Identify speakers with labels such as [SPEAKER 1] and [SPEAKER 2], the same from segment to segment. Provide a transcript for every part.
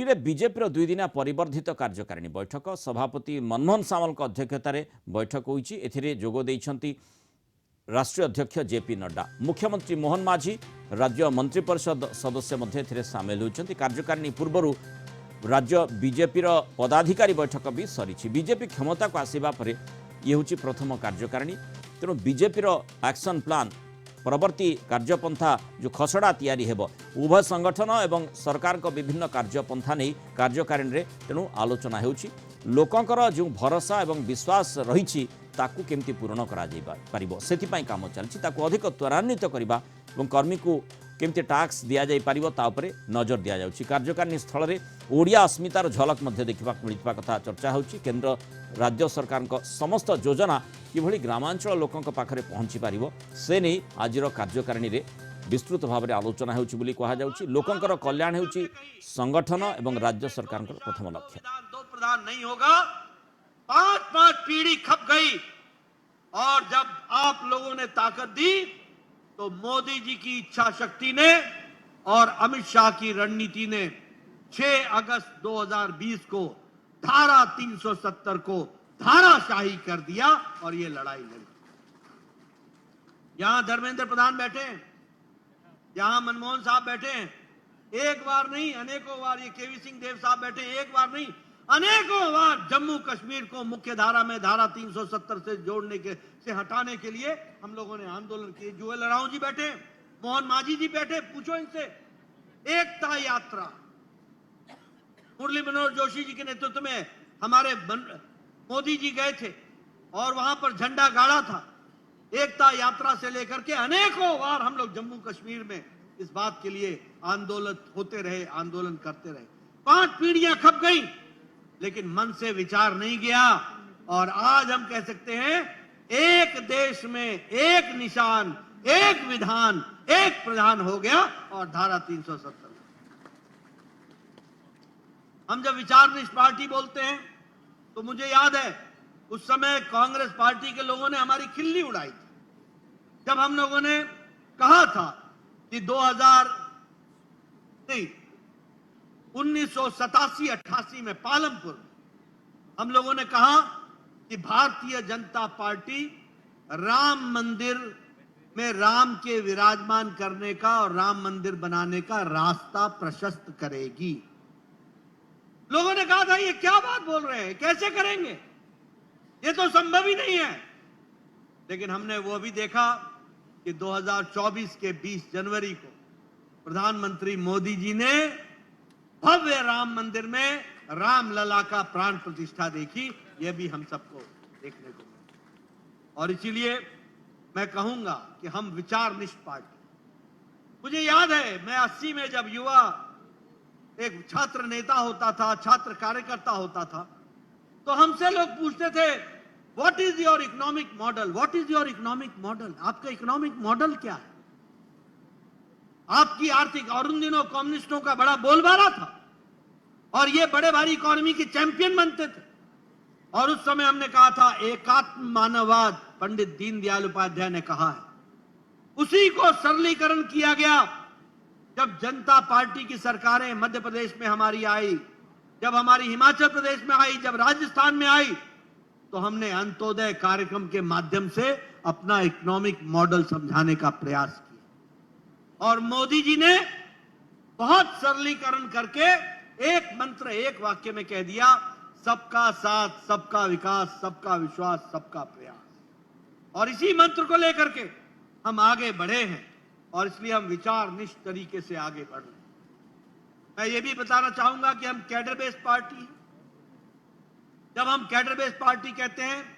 [SPEAKER 1] दिल्ली में बीजेपी दुई दिना परिवर्धित कार्यकारिणी बैठक सभापति मनमोहन सामल अध्यक्षतार बैठक होईछि। एथिरे जोग देइछन्ति राष्ट्रीय अध्यक्ष जेपी नड्डा, मुख्यमंत्री मोहन माझी, राज्य मंत्रिपरिषद सदस्य मध्य एथिरे सामिल होइछन्ति। कार्यकारिणी पूर्व राज्य बीजेपी पदाधिकारी बैठक भी सरी। बीजेपी क्षमता को आसिबा परे ये होछि प्रथम कार्यकारिणी। तेणु बीजेपी एक्शन प्लान परवर्ती कार्यपंथा जो खसड़ा तैयारी हेबो उभय संगठन एवं सरकार को विभिन्न कार्यपंथा नहीं कार्यकारिणी रे तेणु आलोचना हेउछि। लोकंकर जो भरोसा एवं विश्वास रही ताकू केमती पूरण करा पारिबो सेथिपाई काम चलछि। ताकू अधिक त्वरान्वित करबा एवं कर्मी को केमती टैक्स दिया जाई पारिबो ता उपरे नजर दिया जाउछि। कार्यकारिणी स्थल रे ओडिया अस्मितार झलक मध्य देखा मिलता कथा चर्चा होउछि। केंद्र राज्य सरकार समस्त योजना किभଳି ग्रामांचल लोकंक पाखरे पहुंची पारिबो से नहीं आजिर कार्यकारिणी रे विस्तृत भाव में आलोचना होउछि बोली कहा जाउछि। लोकंकर कल्याण होउछि संगठन एवं राज्य सरकार प्रथम लक्ष्य।
[SPEAKER 2] दो प्रधान नहीं होगा, 5-5 पीढ़ी खप गई और जब आप लोगों ने ताकत दी तो मोदी जी की इच्छा शक्ति ने और अमित शाह की रणनीति ने 6 अगस्त 2020 को धारा 370 को धाराशाही कर दिया और ये लड़ाई लड़ी। यहां धर्मेंद्र प्रधान बैठे हैं, यहां मनमोहन साहब बैठे हैं, एक बार नहीं अनेकों बार ये केवी सिंह देव साहब बैठे हैं, एक बार नहीं अनेकों बार जम्मू कश्मीर को मुख्य धारा में धारा 370 से जोड़ने के से हटाने के लिए हम लोगों ने आंदोलन किए। जुएल राव जी बैठे, मोहन माझी जी बैठे, पूछो इनसे। एकता यात्रा मुरली मनोहर जोशी जी के नेतृत्व में हमारे मोदी जी गए थे और वहां पर झंडा गाड़ा था। एकता यात्रा से लेकर के अनेकों बार हम लोग जम्मू कश्मीर में इस बात के लिए आंदोलन होते रहे, आंदोलन करते रहे। 5 पीढ़ियां खप गई लेकिन मन से विचार नहीं गया और आज हम कह सकते हैं एक देश में एक निशान, एक विधान, एक प्रधान हो गया और धारा 370। हम जब विचारनिष्ठ पार्टी बोलते हैं तो मुझे याद है उस समय कांग्रेस पार्टी के लोगों ने हमारी खिल्ली उड़ाई थी जब हम लोगों ने कहा था कि 1987-88 में पालमपुर हम लोगों ने कहा कि भारतीय जनता पार्टी राम मंदिर में राम के विराजमान करने का और राम मंदिर बनाने का रास्ता प्रशस्त करेगी। लोगों ने कहा था ये क्या बात बोल रहे हैं, कैसे करेंगे, ये तो संभव ही नहीं है। लेकिन हमने वो भी देखा कि 2024 के 20 जनवरी को प्रधानमंत्री मोदी जी ने भव्य राम मंदिर में राम लला का प्राण प्रतिष्ठा देखी। यह भी हम सबको देखने को मिला और इसीलिए मैं कहूंगा कि हम विचारनिष्ठ पार्टी। मुझे याद है मैं 80 में जब युवा एक छात्र नेता होता था, छात्र कार्यकर्ता होता था, तो हमसे लोग पूछते थे what is your economic model, what is your economic model, आपका इकोनॉमिक मॉडल क्या है, आपकी आर्थिक। और उन दिनों कम्युनिस्टों का बड़ा बोलबाला था और ये बड़े भारी इकोनॉमी के चैंपियन बनते थे। और उस समय हमने कहा था एकात्म मानववाद, पंडित दीनदयाल उपाध्याय ने कहा है, उसी को सरलीकरण किया गया जब जनता पार्टी की सरकारें मध्य प्रदेश में हमारी आई, जब हमारी हिमाचल प्रदेश में आई, जब राजस्थान में आई, तो हमने अंत्योदय कार्यक्रम के माध्यम से अपना इकोनॉमिक मॉडल समझाने का प्रयास किया। और मोदी जी ने बहुत सरलीकरण करके एक मंत्र, एक वाक्य में कह दिया, सबका साथ, सबका विकास, सबका विश्वास, सबका प्रयास। और इसी मंत्र को लेकर के हम आगे बढ़े हैं और इसलिए हम विचारनिष्ठ तरीके से आगे बढ़ रहे हैं। मैं ये भी बताना चाहूंगा कि हम कैडर बेस्ड पार्टी हैं। जब हम कैडर बेस्ड पार्टी कहते हैं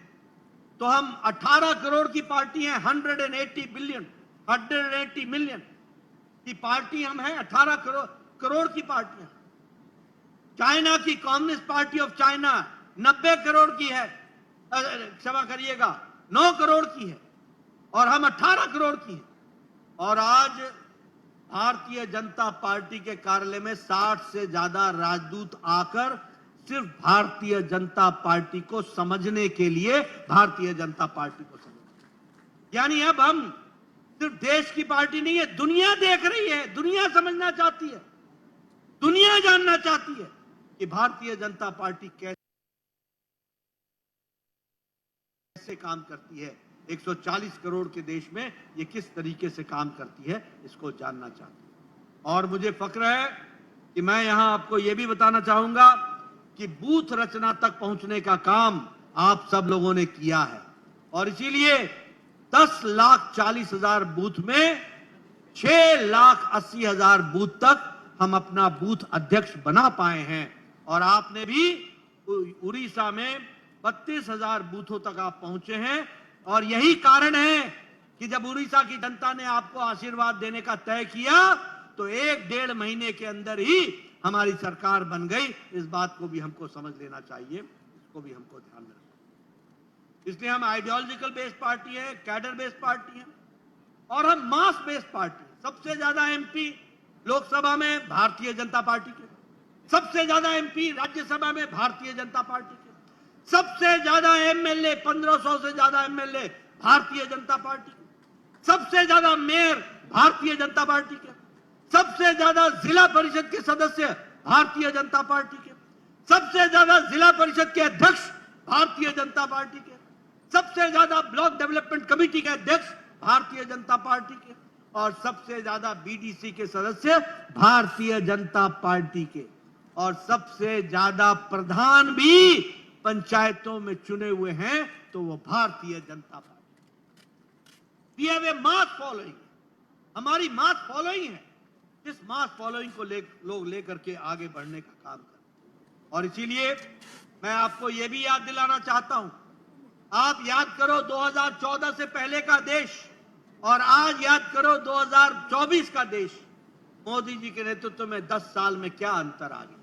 [SPEAKER 2] तो हम 18 करोड़ की पार्टी हैं, 180 मिलियन की पार्टी हम हैं, 18 करोड़ की पार्टियां। चाइना की communist party of China 90 crore की है, क्षमा करिएगा 9 करोड़ की है और हम 18 करोड़ की है। और आज भारतीय जनता पार्टी के कार्यालय में 60 से ज्यादा राजदूत आकर सिर्फ भारतीय जनता पार्टी को समझने के लिए भारतीय जनता पार्टी को समझ, यानी अब हम सिर्फ देश की पार्टी नहीं है, दुनिया देख रही है, दुनिया समझना चाहती है, दुनिया जानना चाहती है कि भारतीय जनता पार्टी कैसे काम करती है, 140 करोड़ के देश में ये किस तरीके से काम करती है, इसको जानना चाहते हैं। और मुझे फक्र है कि मैं यहां आपको ये भी बताना चाहूंगा कि बूथ रचना तक पहुंचने का काम आप सब लोगों ने किया है और इसीलिए 10,40,000 बूथ में 6,80,000 बूथ तक हम अपना बूथ अध्यक्ष बना पाए हैं और आपने भी उड़ीसा में 32,000 बूथों तक आप पहुंचे हैं और यही कारण है कि जब उड़ीसा की जनता ने आपको आशीर्वाद देने का तय किया तो 1-1.5 महीने के अंदर ही हमारी सरकार बन गई। इस बात को भी हमको समझ लेना चाहिए, इसको भी हमको ध्यान में रखना। इसलिए हम आइडियोलॉजिकल बेस्ड पार्टी है, कैडर बेस्ड पार्टी है और हम मास बेस्ड पार्टी। सबसे ज्यादा एमपी लोकसभा में भारतीय जनता पार्टी के, सबसे ज्यादा एमपी राज्यसभा में भारतीय जनता पार्टी के, सबसे ज्यादा एमएलए 1500 से ज्यादा एमएलए भारतीय जनता पार्टी के, सबसे ज्यादा मेयर भारतीय जनता पार्टी के, सबसे ज्यादा जिला परिषद के सदस्य भारतीय जनता पार्टी के, सबसे ज्यादा जिला परिषद के अध्यक्ष भारतीय जनता पार्टी के, सबसे ज्यादा ब्लॉक डेवलपमेंट कमेटी के अध्यक्ष भारतीय जनता पार्टी के और सबसे ज्यादा बीडीसी के सदस्य भारतीय जनता पार्टी के और सबसे ज्यादा प्रधान भी पंचायतों में चुने हुए हैं तो वो Bharatiya Janata Party. We have a mass following, हमारी मास फॉलोइंग है। इस मास फॉलोइंग को लोग लेकर के आगे बढ़ने का काम करें और इसीलिए मैं आपको यह भी याद दिलाना चाहता हूं, आप याद करो 2014 से पहले का देश और आज याद करो 2024 का देश। मोदी जी के नेतृत्व में 10 साल में क्या अंतर आ गया।